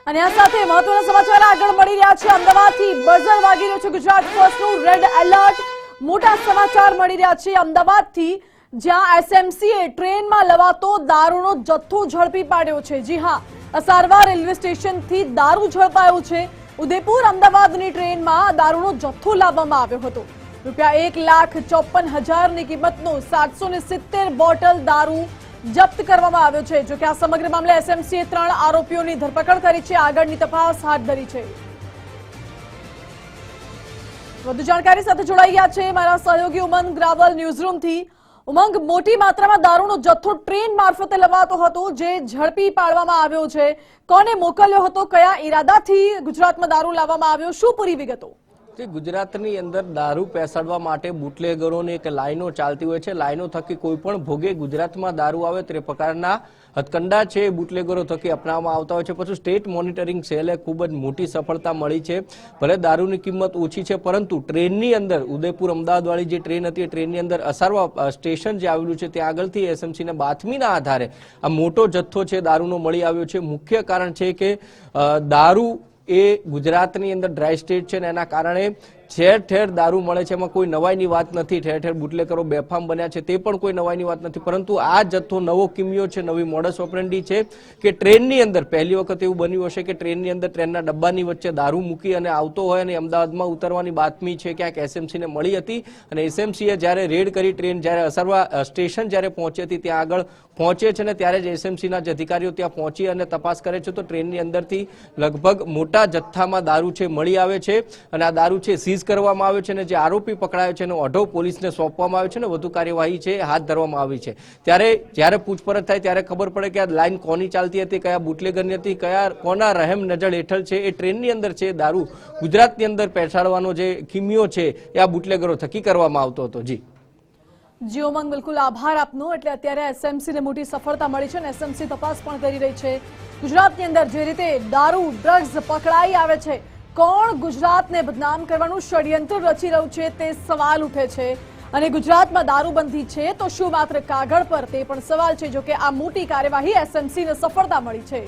અને આ સાથે મહત્વના સમાચાર આગળ મળી રહ્યા છે। અમદાવાદથી બઝર વાગી રહ્યું છે ગુજરાત ફર્સ્ટનું રેડ એલર્ટ। મોટા સમાચાર મળી રહ્યા છે અમદાવાદથી, જ્યાં એસએમસીએ ટ્રેનમાં લવાતો દારૂનો જથ્થો ઝડપી પાડ્યો છે। જી હા, અસારવા રેલવે સ્ટેશનથી દારૂ ઝડપાયો છે। ઉદયપુર અમદાવાદની ટ્રેનમાં દારૂનો જથ્થો લાવવામાં આવ્યો હતો। રૂપિયા 1,54,000ની કિંમતનો 770 બોટલ દારૂ જપ્ત કરવામાં આવ્યો છે। જો કે આ સમગ્ર મામલે એસએમસીએ 3 આરોપીઓની ધરપકડ કરી છે, આગળની તપાસ હાથ ધરી છે। વધુ જાણકારી સાથે જોડાઈ ગયા છે મારા સહયોગી ઉમંગ ગ્રાવલ ન્યૂઝરૂમથી। ઉમંગ, મોટી માત્રામાં દારૂનો જથ્થો ટ્રેન મારફતે લવાતો હતો, જે ઝડપી પાડવામાં આવ્યો છે। કોને મોકલ્યો હતો, કયા ઈરાદાથી ગુજરાતમાં દારૂ લાવવામાં આવ્યો, શું પૂરી વિગતો? ગુજરાતની અંદર દારૂ પેસાડવા માટે બુટલેગરોની એક લાઈનો ચાલતી હોય છે। લાઈનો થકી કોઈ પણ ભોગે ગુજરાતમાં દારૂ આવે તે પ્રકારના હથકંડા છે બુટલેગરો થકી અપનાવવામાં આવતા હોય છે। પછી સ્ટેટ મોનિટરિંગ સેલે ખૂબ જ મોટી સફળતા મળી છે। ભલે દારૂની કિંમત ઓછી છે, પરંતુ ટ્રેનની અંદર ઉદયપુર અમદાવાદ વાળી જે ટ્રેન હતી, ટ્રેનની અંદર અસારવા સ્ટેશન જે આવેલું છે ત્યાં આગળથી એસએમસીને બાતમીના આધારે આ મોટો જથ્થો છે દારૂનો મળી આવ્યો છે। મુખ્ય કારણ છે કે દારૂ એ ગુજરાતની અંદર ડ્રાય સ્ટેટ છે ને એના કારણે ઠેર ઠેર દારૂ મળે છે। એમાં કોઈ નવાઈની વાત નથી। ઠેર ઠેર બુટલેગરો બેફામ બન્યા છે તે પણ કોઈ નવાઈની વાત નથી, પરંતુ આ જથ્થો નવો કિમિયો છે, નવી મોડસ ઓપરેન્ડી છે કે ટ્રેનની અંદર પહેલી વખત એવું બન્યું હશે કે ટ્રેનની અંદર ટ્રેનના ડબ્બાની વચ્ચે દારૂ મૂકી અને આવતો હોય અને અમદાવાદમાં ઉતરવાની બાતમી છે ક્યાંક એસએમસીને મળી હતી। અને એસએમસીએ જ્યારે રેડ કરી, ટ્રેન જ્યારે અસારવા સ્ટેશન જ્યારે પહોંચી હતી ત્યાં આગળ પહોંચે છે ને ત્યારે જ એસએમસીના જ અધિકારીઓ ત્યાં પહોંચી અને તપાસ કરે છે, તો ટ્રેનની અંદરથી લગભગ મોટા જથ્થામાં દારૂ છે મળી આવે છે અને આ દારૂ છે સીઝ કરવામાં આવે છે અને જે આરોપી પકડાયો છે એનો ઓઢો પોલીસને સોંપવામાં આવે છે અને વધુ કાર્યવાહી છે હાથ ધરવામાં આવી છે। ત્યારે જ્યારે પૂછપરછ થાય ત્યારે ખબર પડે કે આ લાઈન કોની ચાલતી હતી, કયા બુટલેગરની હતી, કોના રહેમ નજર હેઠળ છે એ ટ્રેનની અંદર છે દારૂ ગુજરાતની અંદર પેસાડવાનો જે કિમિયો છે એ આ બુટલેગરો થકી કરવામાં આવતો હતો। જી ઉમંગ, બિલકુલ આભાર આપનો। એટલે અત્યારે એસએમસીને મોટી સફળતા મળી છે અને એસએમસી તપાસ પણ કરી રહી છે। ગુજરાતની અંદર જે રીતે દારૂ, ડ્રગ્સ પકડાઈ આવે છે, કોણ ગુજરાતને બદનામ કરવાનું ષડયંત્ર રચી રહ્યું છે તે સવાલ ઉઠે છે। અને ગુજરાતમાં દારૂબંધી છે તો શું માત્ર કાગળ પર, તે પણ સવાલ છે। જો કે આ મોટી કાર્યવાહી એસએમસીને સફળતા મળી છે।